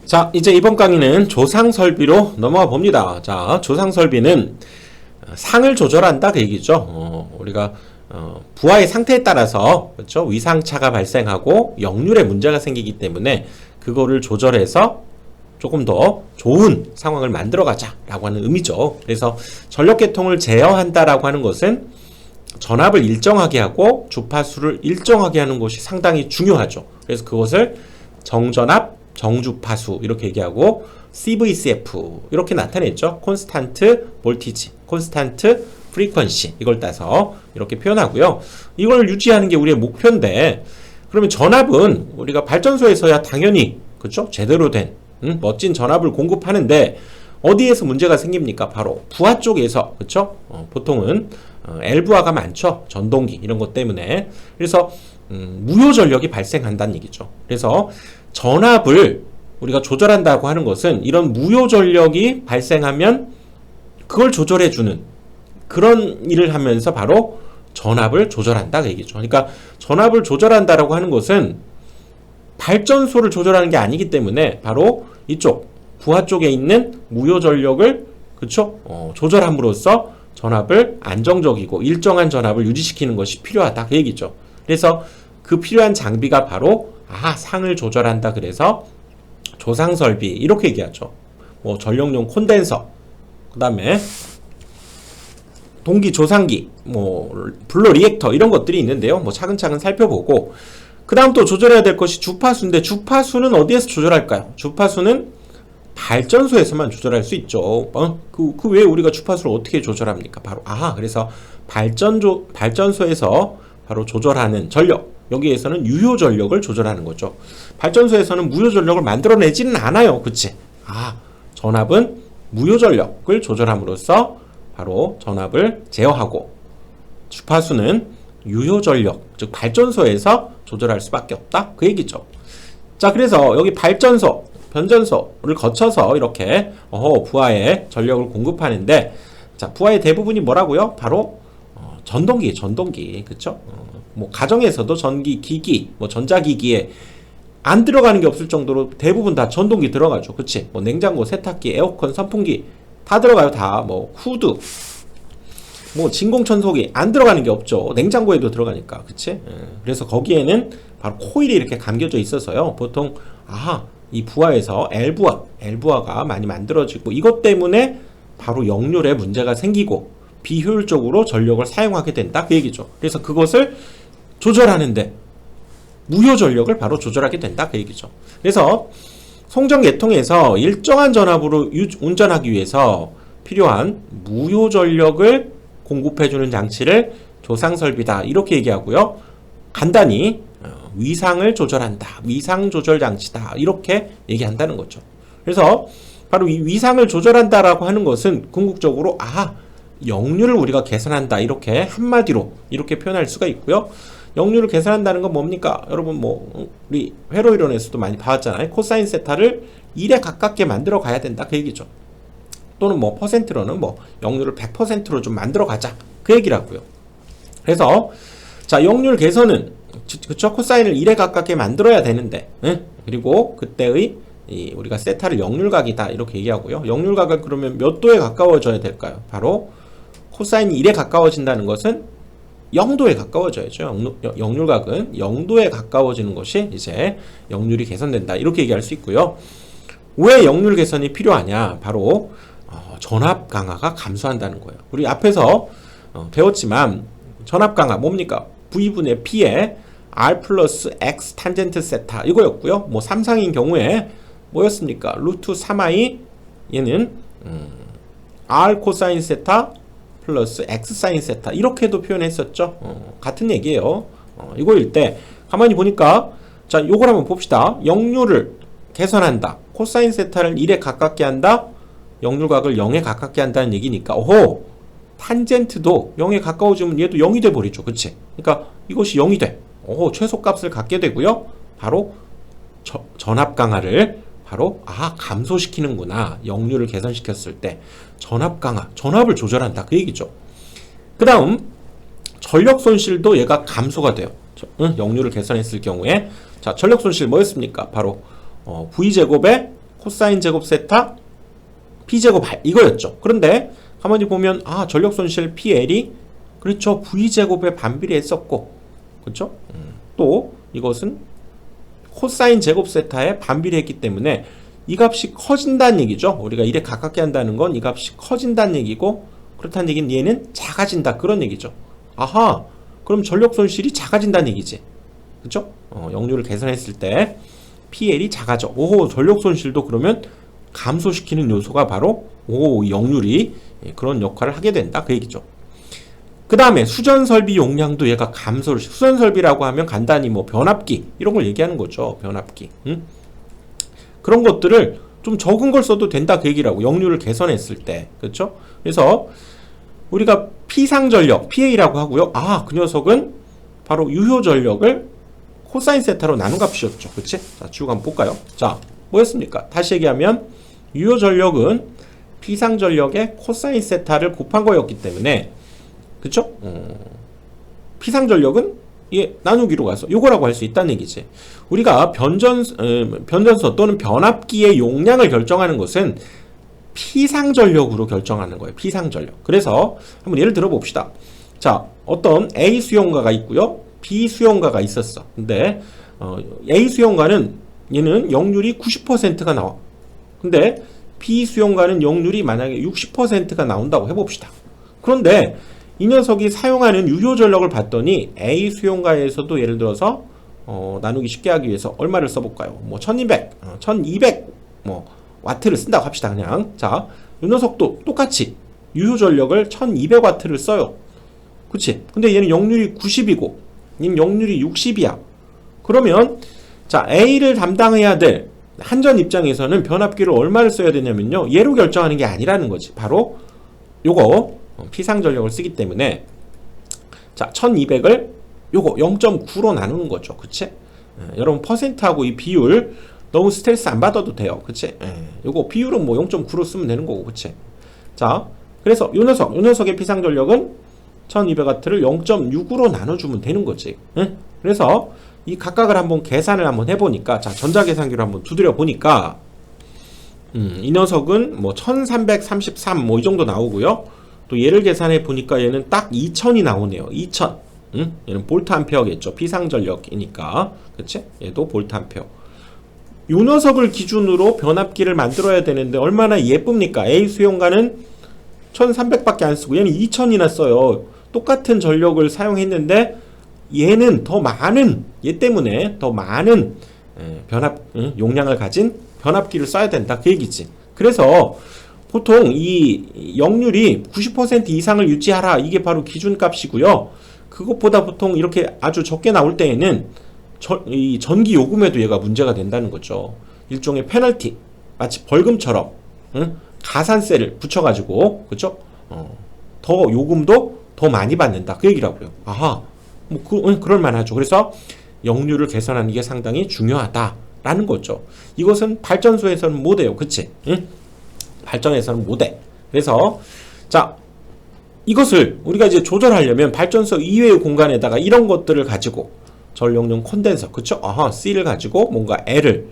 자, 이제 이번 강의는 조상설비로 넘어가 봅니다. 자, 조상설비는 상을 조절한다 그 얘기죠. 우리가 부하의 상태에 따라서 그렇죠? 위상차가 발생하고 역률에 문제가 생기기 때문에 그거를 조절해서 조금 더 좋은 상황을 만들어 가자라고 하는 의미죠. 그래서 전력계통을 제어한다라고 하는 것은 전압을 일정하게 하고 주파수를 일정하게 하는 것이 상당히 중요하죠. 그래서 그것을 정전압, 정주파수 이렇게 얘기하고 CVCF 이렇게 나타냈죠. 콘스탄트 볼티지, 콘스탄트 프리퀀시 이걸 따서 이렇게 표현하고요. 이걸 유지하는 게 우리의 목표인데 그러면 전압은 우리가 발전소에서야 당연히 그렇죠? 제대로 된 멋진 전압을 공급하는데 어디에서 문제가 생깁니까? 바로 부하 쪽에서 그렇죠? 보통은 L부하가 많죠. 전동기 이런 것 때문에 그래서 무효 전력이 발생한다는 얘기죠. 그래서 전압을 우리가 조절한다고 하는 것은 이런 무효 전력이 발생하면 그걸 조절해주는 그런 일을 하면서 바로 전압을 조절한다 그 얘기죠. 그러니까 전압을 조절한다라고 하는 것은 발전소를 조절하는 게 아니기 때문에 바로 이쪽 부하 쪽에 있는 무효 전력을 그쵸? 조절함으로써 전압을 안정적이고 일정한 전압을 유지시키는 것이 필요하다 그 얘기죠. 그래서 그 필요한 장비가 바로 상을 조절한다 그래서 조상설비 이렇게 얘기하죠. 뭐 전력용 콘덴서 그 다음에 동기 조상기 뭐 블로 리액터 이런 것들이 있는데요. 뭐 차근차근 살펴보고 그 다음 또 조절해야 될 것이 주파수인데 주파수는 어디에서 조절할까요? 주파수는 발전소에서만 조절할 수 있죠. 그 외에 우리가 주파수를 어떻게 조절합니까? 바로 그래서 발전소에서 바로 조절하는 전력 여기에서는 유효 전력을 조절하는 거죠. 발전소에서는 무효 전력을 만들어내지는 않아요. 그치? 전압은 무효 전력을 조절함으로써 바로 전압을 제어하고 주파수는 유효 전력, 즉 발전소에서 조절할 수밖에 없다. 그 얘기죠. 자, 그래서 여기 발전소, 변전소를 거쳐서 이렇게 부하에 전력을 공급하는데 자, 부하의 대부분이 뭐라고요? 바로 전동기, 그쵸? 뭐 가정에서도 전기, 기기, 뭐 전자기기에 안 들어가는 게 없을 정도로 대부분 다 전동기 들어가죠. 그치? 뭐 냉장고, 세탁기, 에어컨, 선풍기 다 들어가요. 다 뭐 후드, 뭐 진공청소기 안 들어가는 게 없죠. 냉장고에도 들어가니까. 그치? 그래서 거기에는 바로 코일이 이렇게 감겨져 있어서요. 보통 이 부하에서 L부하가 많이 만들어지고 이것 때문에 바로 역률에 문제가 생기고 비효율적으로 전력을 사용하게 된다 그 얘기죠. 그래서 그것을 조절하는데 무효 전력을 바로 조절하게 된다 그 얘기죠. 그래서 송전계통에서 일정한 전압으로 운전하기 위해서 필요한 무효 전력을 공급해주는 장치를 조상설비다 이렇게 얘기하고요. 간단히 위상을 조절한다, 위상 조절 장치다 이렇게 얘기한다는 거죠. 그래서 바로 이 위상을 조절한다라고 하는 것은 궁극적으로 역률을 우리가 계산한다 이렇게 한마디로 이렇게 표현할 수가 있고요. 역률을 계산한다는 건 뭡니까? 여러분 뭐 우리 회로 이론에서도 많이 봐왔잖아요. 코사인 세타를 1에 가깝게 만들어 가야 된다 그 얘기죠. 또는 뭐 퍼센트로는 뭐 역률을 100%로 좀 만들어 가자 그 얘기라고요. 그래서 자, 역률 개선은 그쵸? 코사인을 1에 가깝게 만들어야 되는데 그리고 그때의 우리가 세타를 역률각이다 이렇게 얘기하고요. 역률각을 그러면 몇 도에 가까워져야 될까요? 바로 코사인이 1에 가까워진다는 것은 0도에 가까워져야죠. 역률각은 0도에 가까워지는 것이 이제 역률이 개선된다 이렇게 얘기할 수 있고요. 왜 역률 개선이 필요하냐? 바로 전압 강화가 감소한다는 거예요. 우리 앞에서 배웠지만 전압 강화 뭡니까? V분의 P에 R 플러스 X 탄젠트 세타 이거였고요. 뭐 삼상인 경우에 뭐였습니까? 루트 3i 얘는 R 코사인 세타 플러스 X 사인 세타 이렇게도 표현했었죠. 같은 얘기예요. 이거일 때 가만히 보니까 자, 요걸 한번 봅시다. 역률을 개선한다. 코사인 세타를 1에 가깝게 한다. 역률각을 0에 가깝게 한다는 얘기니까 탄젠트도 0에 가까워지면 얘도 0이 돼 버리죠. 그치? 그러니까 이것이 0이 돼. 최소값을 갖게 되고요. 바로 전압 강화를 바로 감소시키는구나. 역률을 개선시켰을 때 전압 강화, 전압을 조절한다 그 얘기죠. 그 다음 전력 손실도 얘가 감소가 돼요. 역률을 개선했을 경우에 자, 전력 손실 뭐였습니까? 바로 V제곱에 코사인 제곱 세타 P제곱 R 이거였죠. 그런데 가만히 보면 전력 손실 PL이 그렇죠. V제곱에 반비례했었고 그렇죠? 또 이것은 코사인 제곱 세타에 반비례했기 때문에 이 값이 커진다는 얘기죠. 우리가 1에 가깝게 한다는 건 이 값이 커진다는 얘기고 그렇다는 얘기는 얘는 작아진다 그런 얘기죠. 아하, 그럼 전력 손실이 작아진다는 얘기지. 그렇죠? 역류를 개선했을 때 PL이 작아져. 오호, 전력 손실도 그러면 감소시키는 요소가 바로 역률이 그런 역할을 하게 된다 그 얘기죠. 그 다음에 수전설비 용량도 얘가 감소를 수전설비라고 하면 간단히 뭐 변압기 이런 걸 얘기하는 거죠. 변압기. 그런 것들을 좀 적은 걸 써도 된다 그 얘기라고. 역률을 개선했을 때. 그렇죠? 그래서 우리가 P상전력 PA라고 하고요. 그 녀석은 바로 유효전력을 코사인 세타로 나눈 값이었죠. 그치? 자, 지우고 한번 볼까요? 자, 뭐였습니까? 다시 얘기하면 유효전력은 P상전력의 코사인 세타를 곱한 거였기 때문에 그쵸? P상전력은 나누기로 가서 요거라고 할 수 있다는 얘기지. 우리가 변전소 또는 변압기의 용량을 결정하는 것은 P상전력으로 결정하는 거예요. P상전력. 그래서 한번 예를 들어 봅시다. 자, 어떤 A 수용가가 있고요. B 수용가가 있었어. 근데 A 수용가는 얘는 역률이 90%가 나와. 근데 B 수용가는 역률이 만약에 60%가 나온다고 해봅시다. 그런데 이 녀석이 사용하는 유효전력을 봤더니 A 수용가에서도 예를 들어서 나누기 쉽게 하기 위해서 얼마를 써볼까요? 뭐 1200 뭐 와트를 쓴다고 합시다. 그냥 자, 이 녀석도 똑같이 유효전력을 1200와트를 써요. 그치? 근데 얘는 역률이 90이고 얘는 역률이 60이야. 그러면 자, A를 담당해야 될 한전 입장에서는 변압기를 얼마를 써야 되냐면요, 얘로 결정하는 게 아니라는 거지. 바로 요거 P상전력을 쓰기 때문에 자, 1200을 요거 0.9로 나누는 거죠. 그치? 여러분 퍼센트하고 이 비율 너무 스트레스 안 받아도 돼요. 그치? 요거 비율은 뭐 0.9로 쓰면 되는 거고. 그치? 자, 그래서 요 녀석의 P상전력은 1200W를 0.6으로 나눠주면 되는 거지. 그래서 이 각각을 한번 계산을 한번 해보니까, 자, 전자계산기로 한번 두드려 보니까 이 녀석은 뭐 1333 뭐 이 정도 나오고요. 또 얘를 계산해 보니까 얘는 딱 2000이 나오네요. 2000. 얘는 볼트 암페어겠죠. P상전력이니까. 그치? 얘도 볼트 암페어. 요 녀석을 기준으로 변압기를 만들어야 되는데 얼마나 예쁩니까? A 수용가는 1300밖에 안 쓰고 얘는 2000이나 써요. 똑같은 전력을 사용했는데 얘는 더 많은, 얘 때문에 더 많은 용량을 가진 변압기를 써야 된다 그 얘기지. 그래서 보통 이 역률이 90% 이상을 유지하라, 이게 바로 기준값이고요. 그것보다 보통 이렇게 아주 적게 나올 때에는 이 전기 요금에도 얘가 문제가 된다는 거죠. 일종의 페널티, 마치 벌금처럼 가산세를 붙여가지고, 그쵸? 더 요금도 더 많이 받는다 그 얘기라고요. 아하, 뭐 그럴 만하죠. 그래서 역률을 개선하는 게 상당히 중요하다라는 거죠. 이것은 발전소에서는 못해요. 그치? 발전에서는 못해. 그래서 자, 이것을 우리가 이제 조절하려면 발전소 이외의 공간에다가 이런 것들을 가지고 전력용 콘덴서, 그쵸? C를 가지고 뭔가 L을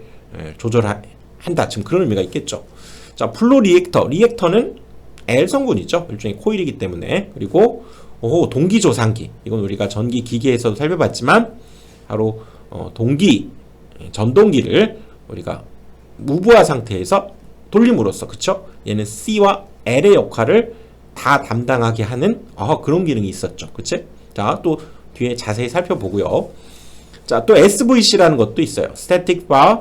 조절한다. 지금 그런 의미가 있겠죠. 자, 플로 리액터는 L 성분이죠. 일종의 코일이기 때문에. 그리고 동기조상기. 이건 우리가 전기 기계에서도 살펴봤지만 바로 전동기를 우리가 무부하 상태에서 돌림으로써, 그쵸? 얘는 C와 L의 역할을 다 담당하게 하는 그런 기능이 있었죠. 그치? 자, 또 뒤에 자세히 살펴보고요. 자, 또 SVC라는 것도 있어요. Static Bar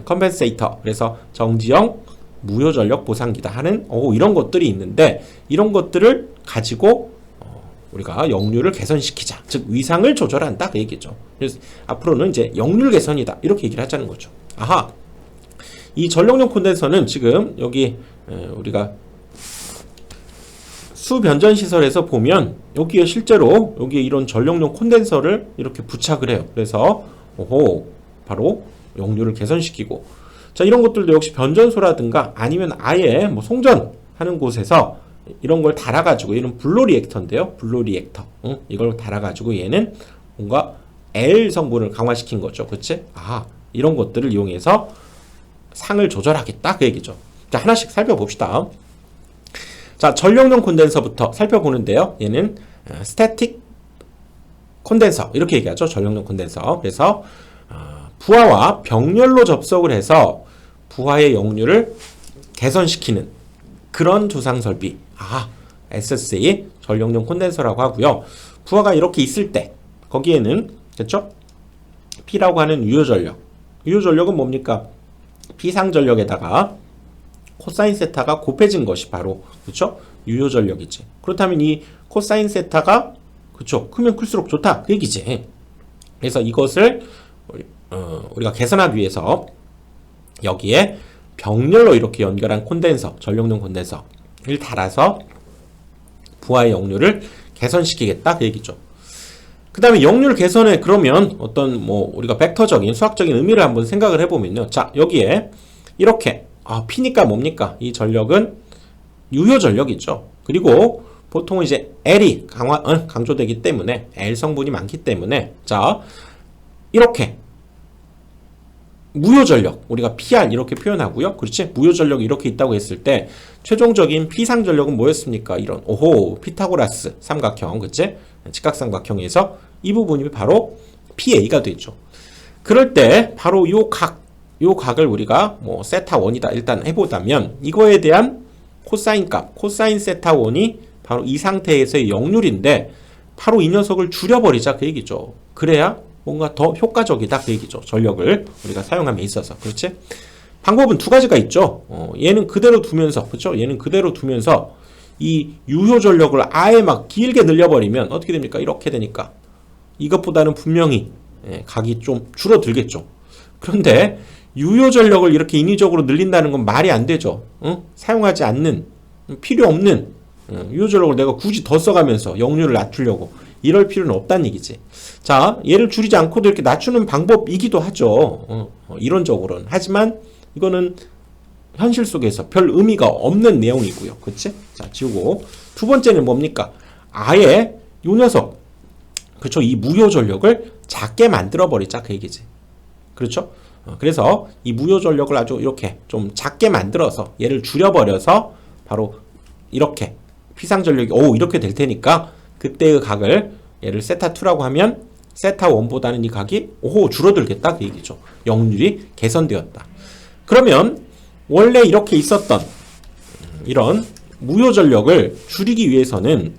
Compensator. 그래서 정지형 무효전력 보상기다 하는 이런 것들이 있는데, 이런 것들을 가지고 우리가 역률을 개선시키자, 즉 위상을 조절한다 그 얘기죠. 그래서 앞으로는 이제 역률 개선이다 이렇게 얘기를 하자는 거죠. 아하, 이 전력용 콘덴서는 지금 여기 우리가 수변전 시설에서 보면 여기에 실제로 여기에 이런 전력용 콘덴서를 이렇게 부착을 해요. 그래서 바로 역률을 개선시키고, 자, 이런 것들도 역시 변전소라든가 아니면 아예 뭐 송전하는 곳에서 이런 걸 달아가지고, 얘는 블로 리액터인데요. 블로 리액터. 이걸 달아가지고 얘는 뭔가 L 성분을 강화시킨 거죠. 그치? 이런 것들을 이용해서 상을 조절하겠다 그 얘기죠. 자, 하나씩 살펴봅시다. 자, 전력용 콘덴서부터 살펴보는데요. 얘는 스태틱 콘덴서 이렇게 얘기하죠. 전력용 콘덴서. 그래서 부하와 병렬로 접속을 해서 부하의 역류를 개선시키는 그런 두상 설비. SC 전력용 콘덴서라고 하고요. 부하가 이렇게 있을 때 거기에는 그렇죠? P라고 하는 유효전력. 유효전력은 뭡니까? P상전력에다가 코사인 세타가 곱해진 것이 바로 그렇죠? 유효전력이지. 그렇다면 이 코사인 세타가 그렇죠? 크면 클수록 좋다 그 얘기지. 그래서 이것을 우리가 개선하기 위해서 여기에 병렬로 이렇게 연결한 콘덴서, 전력용 콘덴서를 달아서 부하의 역류를 개선시키겠다 그 얘기죠. 그 다음에 역률 개선에 그러면 어떤 우리가 벡터적인 수학적인 의미를 한번 생각을 해보면요. 자, 여기에 이렇게 P니까 뭡니까? 이 전력은 유효 전력이죠. 그리고 보통 이제 L이 강조되기 때문에 L 성분이 많기 때문에 자, 이렇게 무효 전력 우리가 PR 이렇게 표현하고요. 그렇지? 무효 전력이 이렇게 있다고 했을 때 최종적인 P상 전력은 뭐였습니까? 이런 피타고라스 삼각형, 그치? 직각삼각형에서 이 부분이 바로 PA가 되죠. 그럴 때 바로 요 각을 우리가 세타 1이다 일단 해보자면 이거에 대한 코사인 값, 코사인 세타 1이 바로 이 상태에서의 역률인데 바로 이 녀석을 줄여버리자 그 얘기죠. 그래야 뭔가 더 효과적이다 그 얘기죠. 전력을 우리가 사용함에 있어서. 그렇지? 방법은 두 가지가 있죠. 얘는 그대로 두면서, 그렇죠? 얘는 그대로 두면서 이 유효 전력을 아예 막 길게 늘려버리면 어떻게 됩니까? 이렇게 되니까 이것보다는 분명히 각이 좀 줄어들겠죠. 그런데 유효 전력을 이렇게 인위적으로 늘린다는 건 말이 안 되죠. 사용하지 않는 필요 없는 유효 전력을 내가 굳이 더 써가면서 역률을 낮추려고 이럴 필요는 없다는 얘기지. 자, 얘를 줄이지 않고도 이렇게 낮추는 방법이기도 하죠. 이론적으로는. 하지만 이거는 현실 속에서 별 의미가 없는 내용이고요. 그치? 자, 지우고. 두 번째는 뭡니까? 아예 요 녀석. 그렇죠? 이 무효 전력을 작게 만들어 버리자 그 얘기지. 그렇죠? 그래서 이 무효 전력을 아주 이렇게 좀 작게 만들어서 얘를 줄여버려서 바로 이렇게 P상 전력이 이렇게 될 테니까 그때의 각을 얘를 세타2라고 하면 세타1보다는 이 각이 줄어들겠다 그 얘기죠. 역률이 개선되었다. 그러면 원래 이렇게 있었던 이런 무효 전력을 줄이기 위해서는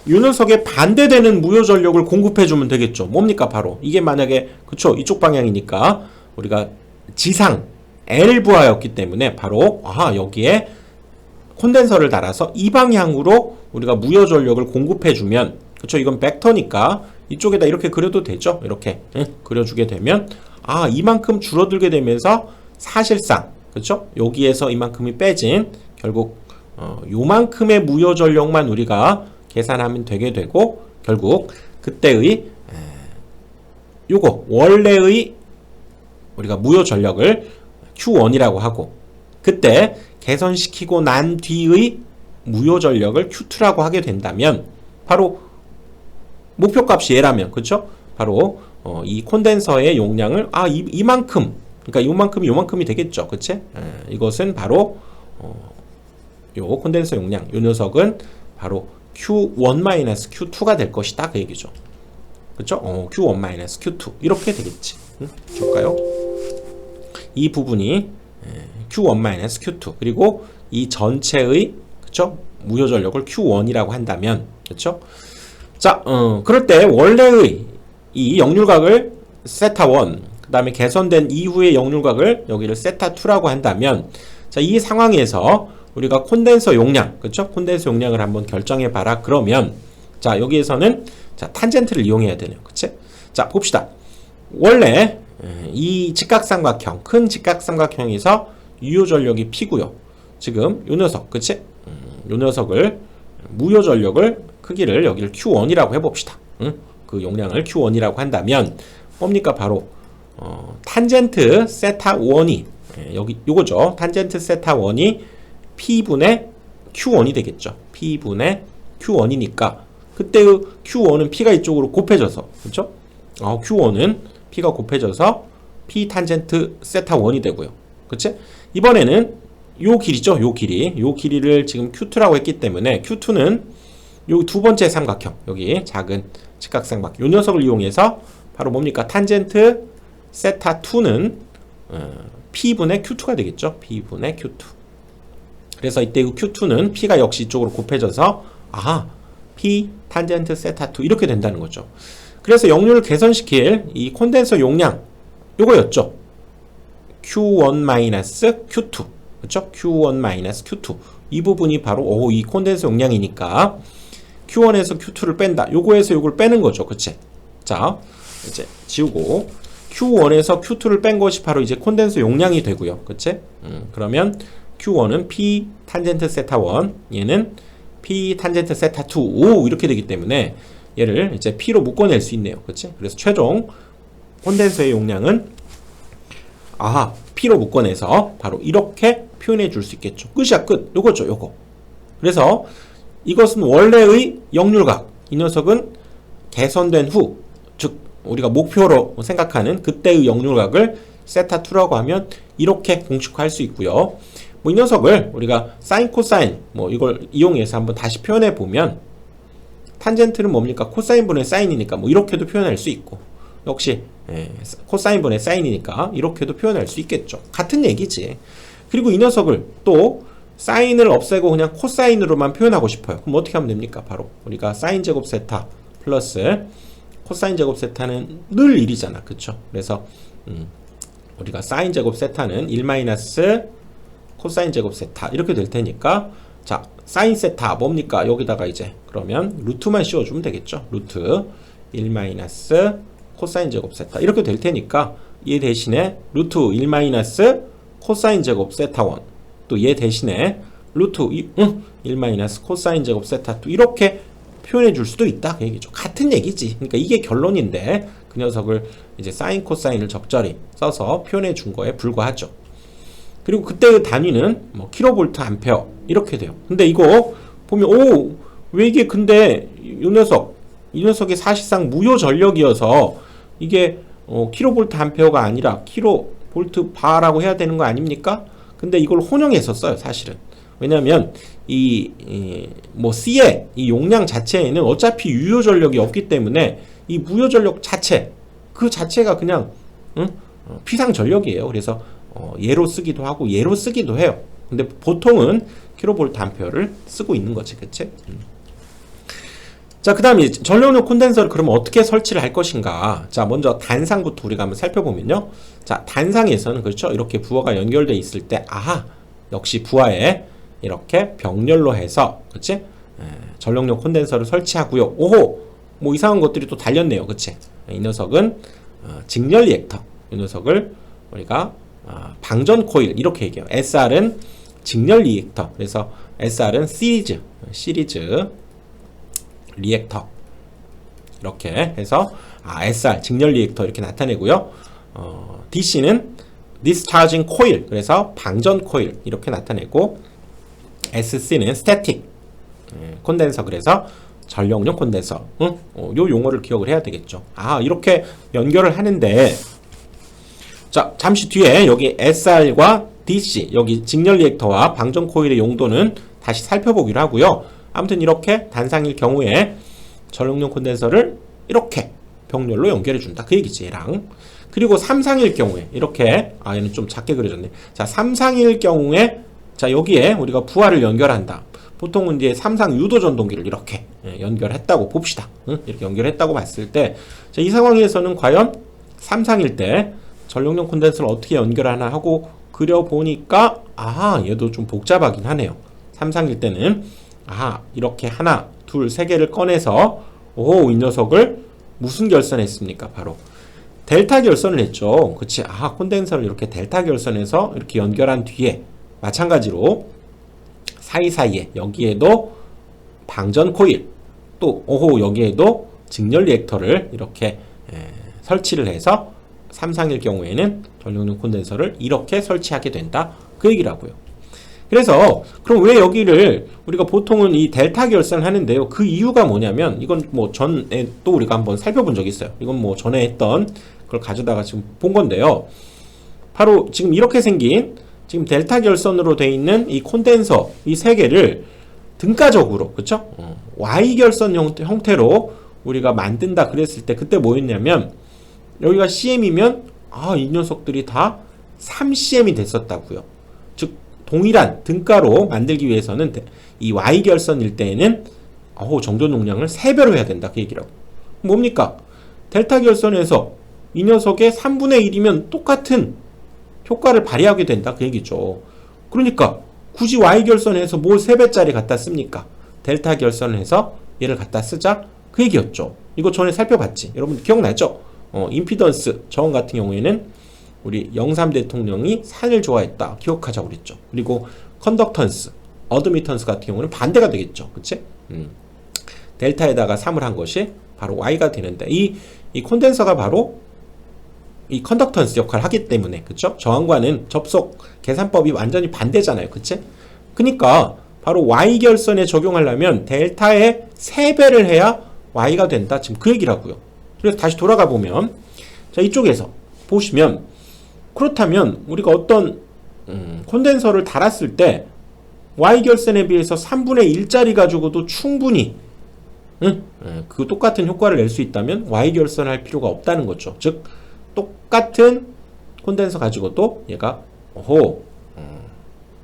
이 녀석에 반대되는 무효 전력을 공급해주면 되겠죠. 뭡니까? 바로 이게 만약에 그쵸 이쪽 방향이니까 우리가 지상 L 부하였기 때문에 바로 여기에 콘덴서를 달아서 이 방향으로 우리가 무효 전력을 공급해주면 그쵸 이건 벡터니까 이쪽에다 이렇게 그려도 되죠. 이렇게 그려주게 되면 이만큼 줄어들게 되면서 사실상 그쵸 여기에서 이만큼이 빼진 결국 요만큼의 무효 전력만 우리가 계산하면 되게 되고 결국 그때의 요거 원래의 우리가 무효 전력을 Q1이라고 하고 그때 개선시키고 난 뒤의 무효 전력을 Q2라고 하게 된다면 바로 목표값이 얘라면 그쵸? 바로 이 콘덴서의 용량을 이만큼 그러니까 요만큼이 되겠죠. 그치? 이것은 바로 요 콘덴서 용량 요 녀석은 바로 Q1-Q2가 될 것이다 그 얘기죠. 그쵸? Q1-Q2 이렇게 되겠지. 줄까요? 이 부분이 Q1-Q2 그리고 이 전체의 그쵸? 무효 전력을 Q1이라고 한다면 그쵸? 자, 그럴 때 원래의 이 역률각을 세타1 그 다음에 개선된 이후의 역률각을 여기를 세타2라고 한다면 자, 이 상황에서 우리가 콘덴서 용량, 그쵸? 콘덴서 용량을 한번 결정해 봐라. 그러면 자, 여기에서는 자, 탄젠트를 이용해야 되네요. 그치? 자, 봅시다. 원래 이 직각삼각형, 큰 직각삼각형에서 유효 전력이 P고요. 지금 요 녀석, 그치? 요 녀석을 무효 전력을 크기를 여기를 Q1이라고 해 봅시다. 그 용량을 Q1이라고 한다면 뭡니까? 바로 탄젠트 세타 1이 여기 요거죠. 탄젠트 세타 1이 P분의 Q1이 되겠죠. P분의 Q1이니까 그때의 Q1은 P가 이쪽으로 곱해져서 그렇죠? Q1은 P가 곱해져서 P 탄젠트 세타 1이 되고요. 그치? 이번에는 요 길이죠. 요 길이를 지금 Q2라고 했기 때문에 Q2는 요 두 번째 삼각형, 여기 작은 직각삼각형, 요 녀석을 이용해서 바로 뭡니까? 탄젠트 세타 2는 P분의 Q2가 되겠죠. P분의 Q2. 그래서 이때 이 Q2는 P가 역시 이쪽으로 곱해져서 P 탄젠트 세타 2 이렇게 된다는 거죠. 그래서 역률을 개선시킬 이 콘덴서 용량 요거였죠. Q1-Q2. 그렇죠? Q1-Q2. 이 부분이 바로 이 콘덴서 용량이니까 Q1에서 Q2를 뺀다. 요거에서 요걸 빼는 거죠. 그치? 자, 이제 지우고 Q1에서 Q2를 뺀 것이 바로 이제 콘덴서 용량이 되고요. 그치? 그러면 Q1은 P 탄젠트 세타 1, 얘는 P 탄젠트 세타 2, 오 이렇게 되기 때문에 얘를 이제 P로 묶어낼 수 있네요. 그치? 그래서 최종 콘덴서의 용량은 P로 묶어내서 바로 이렇게 표현해 줄 수 있겠죠. 끝이야, 끝. 요거죠, 요거. 그래서 이것은 원래의 역률각. 이 녀석은 개선된 후, 즉 우리가 목표로 생각하는 그때의 역률각을 세타2라고 하면 이렇게 공식화할 수 있고요. 이 녀석을 우리가 사인, 코사인 이걸 이용해서 한번 다시 표현해 보면 탄젠트는 뭡니까? 코사인분의 사인이니까 이렇게도 표현할 수 있고, 역시 코사인분의 사인이니까 이렇게도 표현할 수 있겠죠. 같은 얘기지. 그리고 이 녀석을 또 사인을 없애고 그냥 코사인으로만 표현하고 싶어요. 그럼 어떻게 하면 됩니까? 바로 우리가 사인 제곱 세타 플러스 코사인 제곱 세타는 늘 1이잖아. 그쵸? 그래서 우리가 사인 제곱 세타는 1 마이너스 코사인 제곱 세타 이렇게 될 테니까, 자, 사인 세타 뭡니까? 여기다가 이제 그러면 루트만 씌워주면 되겠죠. 루트 1 마이너스 코사인 제곱 세타 이렇게 될 테니까 얘 대신에 루트 1 마이너스 코사인 제곱 세타 1, 또 얘 대신에 루트 1 마이너스 코사인 제곱 세타 2 이렇게 표현해 줄 수도 있다 그 얘기죠. 같은 얘기지. 그러니까 이게 결론인데 그 녀석을 이제 사인 코사인을 적절히 써서 표현해 준 거에 불과하죠. 그리고 그때의 단위는 킬로볼트 암페어 이렇게 돼요. 근데 이거 보면 왜 이게 근데 이 녀석이 사실상 무효 전력이어서 이게 킬로볼트 암페어가 아니라 킬로볼트 바라고 해야 되는 거 아닙니까? 근데 이걸 혼용해서 써요, 사실은. 왜냐면 C의 이 용량 자체에는 어차피 유효 전력이 없기 때문에 이 무효 전력 자체 그 자체가 그냥 피상 전력이에요. 그래서 얘로 쓰기도 하고 얘로 쓰기도 해요. 근데 보통은 킬로볼트 암페어를 쓰고 있는 거지, 그치? 자, 그 다음에 전력용 콘덴서를 그러면 어떻게 설치를 할 것인가. 자, 먼저 단상부터 우리가 한번 살펴보면요. 자, 단상에서는 그렇죠. 이렇게 부하가 연결되어 있을 때, 역시 부하에 이렇게 병렬로 해서, 그치? 전력용 콘덴서를 설치하고요. 이상한 것들이 또 달렸네요. 그치? 이 녀석은 직렬 리액터. 이 녀석을 우리가 방전 코일 이렇게 얘기해요. SR은 직렬 리액터. 그래서 SR은 시리즈 리액터 이렇게 해서 SR 직렬 리액터 이렇게 나타내고요. DC는 디스차징 코일 그래서 방전 코일 이렇게 나타내고, SC는 스태틱 콘덴서 그래서 전력용 콘덴서. 요 용어를 기억을 해야 되겠죠. 이렇게 연결을 하는데, 자, 잠시 뒤에 여기 SR과 DC 여기 직렬 리액터와 방전 코일의 용도는 다시 살펴보기로 하고요. 아무튼 이렇게 단상일 경우에 전력용 콘덴서를 이렇게 병렬로 연결해 준다 그 얘기지, 얘랑. 그리고 삼상일 경우에 이렇게 얘는 좀 작게 그려졌네. 자, 삼상일 경우에 자, 여기에 우리가 부하를 연결한다. 보통은 이제 삼상 유도 전동기를 이렇게 연결했다고 봅시다. 이렇게 연결했다고 봤을 때, 자, 이 상황에서는 과연 삼상일 때 전력용 콘덴서를 어떻게 연결하나 하고 그려보니까 얘도 좀 복잡하긴 하네요. 삼상일 때는 이렇게 하나, 둘, 세 개를 꺼내서 이 녀석을 무슨 결선했습니까? 바로 델타 결선을 했죠. 그치? 콘덴서를 이렇게 델타 결선해서 이렇게 연결한 뒤에 마찬가지로 사이사이에 여기에도 방전 코일, 또 여기에도 직렬 리액터를 이렇게 설치를 해서 삼상일 경우에는 전력용 콘덴서를 이렇게 설치하게 된다 그 얘기라고요. 그래서 그럼 왜 여기를 우리가 보통은 이 델타 결선을 하는데요. 그 이유가 뭐냐면, 이건 전에 또 우리가 한번 살펴본 적이 있어요. 이건 전에 했던 그걸 가져다가 지금 본 건데요. 바로 지금 이렇게 생긴 지금 델타 결선으로 되어 있는 이 콘덴서 이 세 개를 등가적으로 그쵸? Y 결선 형태로 우리가 만든다 그랬을 때 그때 뭐였냐면 여기가 CM이면 이 녀석들이 다 3CM이 됐었다고요. 즉 동일한 등가로 만들기 위해서는 이 Y 결선일 때에는 정전 용량을 3배로 해야 된다 그 얘기라고. 뭡니까? 델타 결선에서 이 녀석의 3분의 1이면 똑같은 효과를 발휘하게 된다 그 얘기죠. 그러니까 굳이 Y 결선에서 뭘 3배짜리 갖다 씁니까? 델타 결선에서 얘를 갖다 쓰자 그 얘기였죠. 이거 전에 살펴봤지. 여러분 기억나죠? 임피던스 저항 같은 경우에는 우리 영삼 대통령이 산을 좋아했다 기억하자고 그랬죠. 그리고 컨덕턴스, 어드미턴스 같은 경우는 반대가 되겠죠. 그치? 델타에다가 3을 한 것이 바로 Y가 되는데 이 콘덴서가 바로 이 컨덕턴스 역할을 하기 때문에 그쵸? 저항과는 접속 계산법이 완전히 반대잖아요. 그치? 그러니까 바로 Y 결선에 적용하려면 델타의 3배를 해야 Y가 된다. 지금 그 얘기라고요. 그래서 다시 돌아가 보면 자 이쪽에서 보시면 그렇다면 우리가 어떤 콘덴서를 달았을 때 Y 결선에 비해서 3분의 1짜리 가지고도 충분히 그 똑같은 효과를 낼 수 있다면 Y 결선 할 필요가 없다는 거죠. 즉 똑같은 콘덴서 가지고도 얘가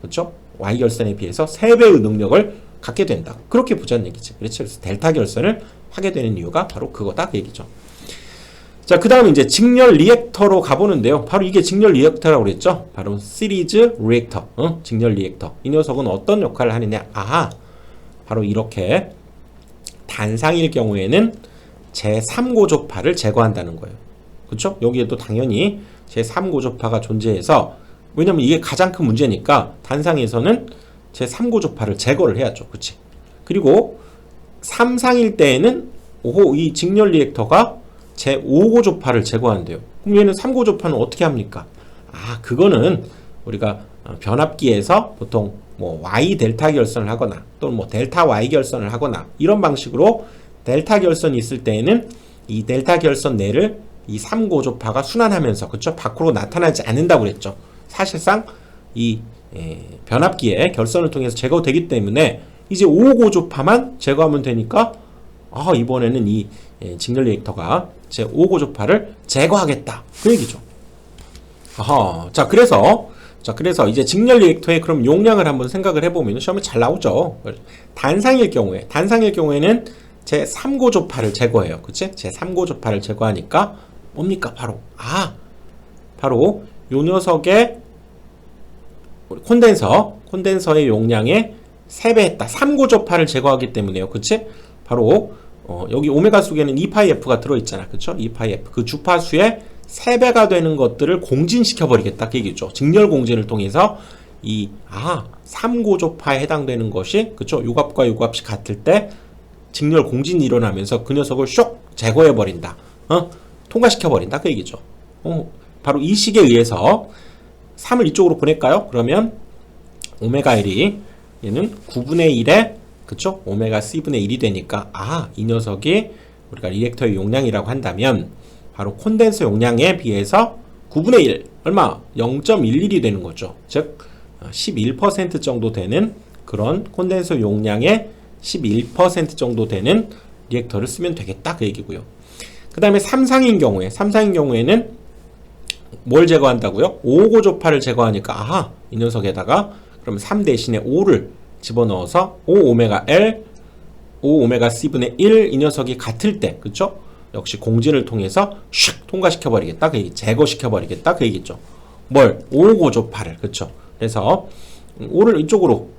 그렇죠? Y 결선에 비해서 3배의 능력을 갖게 된다. 그렇게 보자는 얘기지. 그렇죠? 그래서 델타 결선을 하게 되는 이유가 바로 그거다 그 얘기죠. 자, 그 다음 이제 직렬 리액터로 가보는데요. 바로 이게 직렬 리액터라고 그랬죠. 바로 시리즈 리액터, 직렬 리액터. 이 녀석은 어떤 역할을 하느냐? 바로 이렇게 단상일 경우에는 제3고조파를 제거한다는 거예요. 그렇죠? 여기에도 당연히 제3고조파가 존재해서 왜냐면 이게 가장 큰 문제니까 단상에서는 제3고조파를 제거를 해야죠. 그치? 그리고 3상일 때에는 이 직렬 리액터가 제5고조파를 제거한대요. 그럼 얘는 3고조파는 어떻게 합니까? 그거는 우리가 변압기에서 보통 뭐 Y 델타 결선을 하거나 또는 뭐 델타 Y 결선을 하거나 이런 방식으로 델타 결선이 있을 때에는 이 델타 결선 내를 이 3고조파가 순환하면서 그쵸? 밖으로 나타나지 않는다고 그랬죠. 사실상 이 변압기에 결선을 통해서 제거되기 때문에 이제 5고조파만 제거하면 되니까 이번에는 이 직렬 리액터가 제 5고조파를 제거하겠다 그 얘기죠. 자 그래서 이제 직렬 리액터의 그럼 용량을 한번 생각을 해보면 시험에 잘 나오죠. 단상일 경우에는 제 3고조파를 제거해요. 그치? 제 3고조파를 제거하니까 뭡니까? 바로 요 녀석의 콘덴서의 용량의 3배 했다. 3고조파를 제거하기 때문에요. 그치? 바로 여기 오메가 속에는 2파이F가 들어있잖아. 그쵸? 2파이F. 그 주파수의 3배가 되는 것들을 공진시켜버리겠다. 그 얘기죠. 직렬 공진을 통해서 3고조파에 해당되는 것이, 그쵸? 요 값과 요 값이 같을 때 직렬 공진이 일어나면서 그 녀석을 쇽 제거해버린다. 통과시켜버린다. 그 얘기죠. 바로 이 식에 의해서 3을 이쪽으로 보낼까요? 그러면 오메가 1이 얘는 9분의 1에 그쵸? 오메가 C분의 1이 되니까 이 녀석이 우리가 리액터의 용량이라고 한다면 바로 콘덴서 용량에 비해서 9분의 1 얼마? 0.11이 되는 거죠. 즉 11% 정도 되는 그런 콘덴서 용량의 11% 정도 되는 리액터를 쓰면 되겠다 그 얘기고요. 그 다음에 3상인 경우에는 뭘 제거한다고요? 5고조파를 제거하니까 이 녀석에다가 그럼 3 대신에 5를 집어넣어서 5오메가 L, 5오메가 C분의 1 이 녀석이 같을 때 그쵸? 역시 공진을 통해서 슉 통과시켜버리겠다 그 얘기, 제거시켜버리겠다 그 얘기죠. 뭘? 5고조파를 그쵸? 그래서 5를 이쪽으로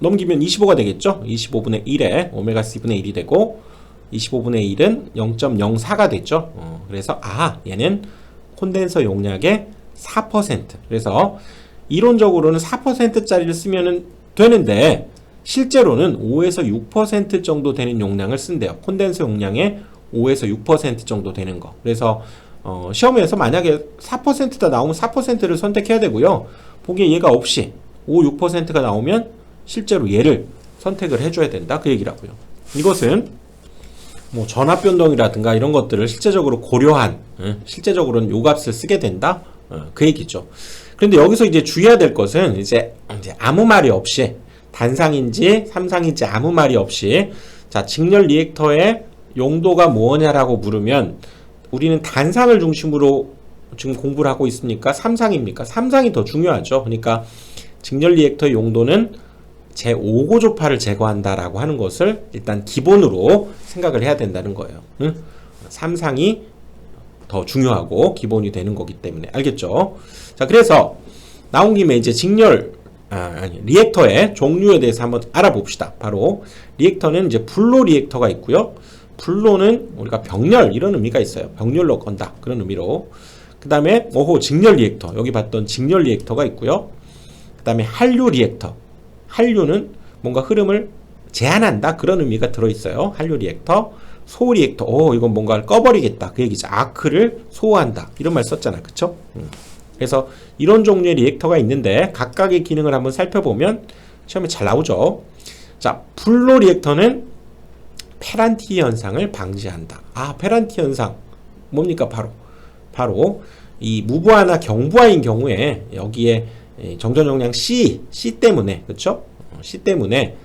넘기면 25가 되겠죠? 25분의 1에 오메가 C분의 1이 되고 25분의 1은 0.04가 됐죠. 그래서 얘는 콘덴서 용량의 4%. 그래서 이론적으로는 4%짜리를 쓰면 되는데 실제로는 5에서 6% 정도 되는 용량을 쓴대요. 콘덴서 용량의 5에서 6% 정도 되는 거. 그래서 시험에서 만약에 4%다 나오면 4%를 선택해야 되고요. 보기에 얘가 없이 5, 6%가 나오면 실제로 얘를 선택을 해줘야 된다. 그 얘기라고요. 이것은 뭐 전압 변동이라든가 이런 것들을 실제적으로 고려한, 실제적으로는 요 값을 쓰게 된다. 그 얘기죠. 그런데 여기서 이제 주의해야 될 것은 이제 아무 말이 없이 단상인지 삼상인지 아무 말이 없이 자, 직렬 리액터의 용도가 뭐냐라고 물으면 우리는 단상을 중심으로 지금 공부를 하고 있으니까 삼상입니까? 삼상이 더 중요하죠. 그러니까 직렬 리액터의 용도는 제5고조파를 제거한다라고 하는 것을 일단 기본으로 생각을 해야 된다는 거예요. 응? 삼상이 더 중요하고 기본이 되는 거기 때문에 알겠죠? 자, 그래서 나온 김에 이제 리액터의 종류에 대해서 한번 알아봅시다. 바로 리액터는 이제 불로 리액터가 있고요. 불로는 우리가 병렬 이런 의미가 있어요. 병렬로 건다 그런 의미로. 그 다음에 직렬 리액터 여기 봤던 직렬 리액터가 있고요. 그 다음에 한류 리액터. 한류는 뭔가 흐름을 제한한다 그런 의미가 들어있어요. 한류 리액터. 소호 리액터. 이건 뭔가를 꺼버리겠다 그 얘기죠. 아크를 소호한다 이런 말 썼잖아. 그쵸? 그래서 이런 종류의 리액터가 있는데 각각의 기능을 한번 살펴보면 시험에 잘 나오죠. 자, 불로 리액터는 페란티 현상을 방지한다. 페란티 현상 뭡니까? 바로 이 무부하나 경부하인 경우에 여기에 정전 용량 C 때문에 그렇죠? C 때문에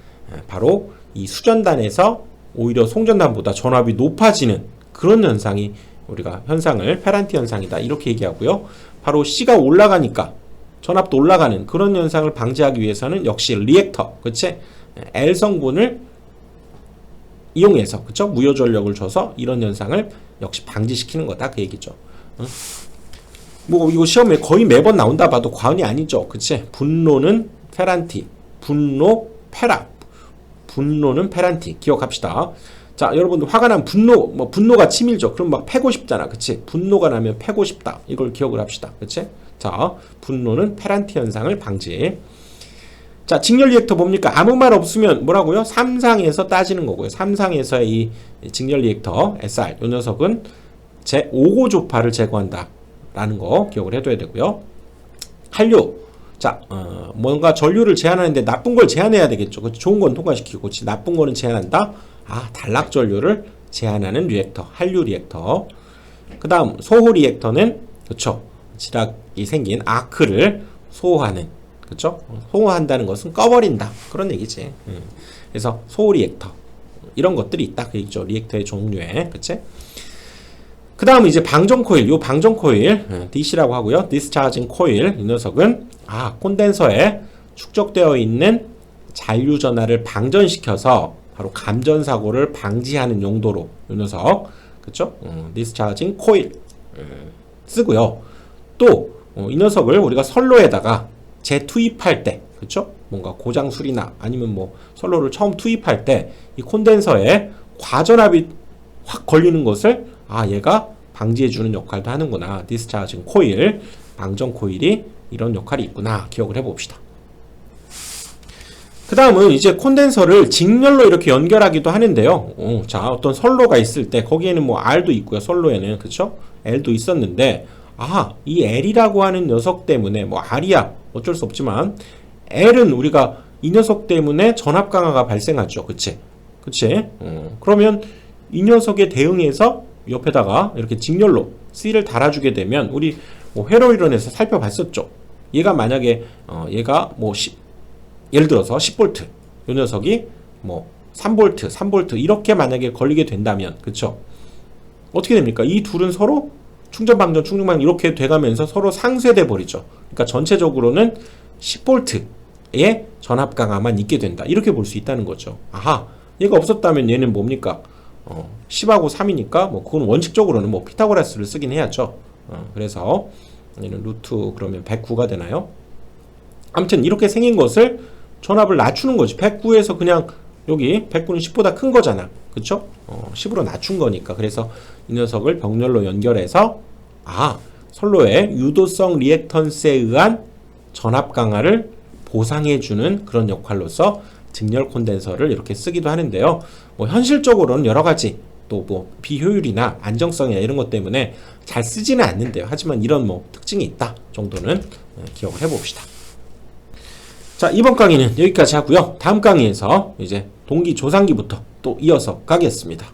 바로 이 수전단에서 오히려 송전단보다 전압이 높아지는 그런 현상이 우리가 현상을 페란티 현상이다 이렇게 얘기하고요. 바로 C가 올라가니까 전압도 올라가는 그런 현상을 방지하기 위해서는 역시 리액터, 그치? L 성분을 이용해서, 그쵸? 무효 전력을 줘서 이런 현상을 역시 방지시키는 거다 그 얘기죠. 뭐 이거 시험에 거의 매번 나온다 봐도 과언이 아니죠, 그치? 분노는 페란티, 분노는 페란티 기억합시다. 자, 여러분들 화가 나면 분노가 치밀죠. 그럼 막 패고 싶잖아. 그치? 분노가 나면 패고 싶다. 이걸 기억을 합시다. 그치? 자, 분노는 페란티 현상을 방지. 자, 직렬 리액터 뭡니까? 아무 말 없으면 뭐라고요? 삼상에서 따지는 거고요. 삼상에서의 이 직렬 리액터, SR, 이 녀석은 제5고조파를 제거한다. 라는 거 기억을 해둬야 되고요. 한류. 자, 뭔가 전류를 제한하는데 나쁜 걸 제한해야 되겠죠. 그치? 좋은 건 통과시키고, 그치? 나쁜 거는 제한한다. 단락 전류를 제한하는 리액터, 한류 리액터. 그 다음 소호 리액터는 그쵸, 지락이 생긴 아크를 소호하는, 그쵸, 소호한다는 것은 꺼버린다 그런 얘기지. 그래서 소호 리액터 이런 것들이 있다 그 얘기죠. 리액터의 종류에. 그치? 그 다음 이제 방전 코일, 요 방전 코일 DC라고 하고요. 디스차징 코일, 이 녀석은 콘덴서에 축적되어 있는 잔류 전하를 방전시켜서 바로 감전 사고를 방지하는 용도로 이 녀석, 그쵸? 디스차징 코일 쓰고요. 또 이 녀석을 우리가 선로에다가 재투입할 때, 그쵸? 뭔가 고장 수리나 아니면 뭐 선로를 처음 투입할 때 이 콘덴서에 과전압이 확 걸리는 것을 얘가 방지해주는 역할도 하는구나. 디스차징 코일, 방전 코일이 이런 역할이 있구나. 기억을 해봅시다. 그 다음은 이제 콘덴서를 직렬로 이렇게 연결하기도 하는데요. 자, 어떤 선로가 있을 때 거기에는 뭐 R도 있고요. 선로에는 그쵸? L도 있었는데 이 L이라고 하는 녀석 때문에 뭐 R이야 어쩔 수 없지만 L은 우리가 이 녀석 때문에 전압 강화가 발생하죠. 그치? 그러면 이 녀석에 대응해서 옆에다가 이렇게 직렬로 C를 달아주게 되면 우리 뭐 회로이론에서 살펴봤었죠. 얘가 만약에 얘가 뭐 예를 들어서 10V 이 녀석이 뭐 3V 이렇게 만약에 걸리게 된다면 그쵸? 어떻게 됩니까? 이 둘은 서로 충전 방전 이렇게 돼가면서 서로 상쇄돼 버리죠. 그러니까 전체적으로는 10V의 전압 강화만 있게 된다. 이렇게 볼 수 있다는 거죠. 얘가 없었다면 얘는 뭡니까? 10하고 3이니까 뭐 그건 원칙적으로는 뭐 피타고라스를 쓰긴 해야죠. 그래서 얘는 루트 그러면 109가 되나요? 아무튼 이렇게 생긴 것을 전압을 낮추는 거지. 109에서 그냥 여기 109는 10보다 큰 거잖아. 그쵸? 10으로 낮춘 거니까. 그래서 이 녀석을 병렬로 연결해서 선로의 유도성 리액턴스에 의한 전압 강화를 보상해주는 그런 역할로서 직렬 콘덴서를 이렇게 쓰기도 하는데요. 뭐 현실적으로는 여러 가지 또 뭐 비효율이나 안정성이나 이런 것 때문에 잘 쓰지는 않는데요. 하지만 이런 뭐 특징이 있다 정도는 기억을 해봅시다. 자, 이번 강의는 여기까지 하고요. 다음 강의에서 이제 동기 조상기부터 또 이어서 가겠습니다.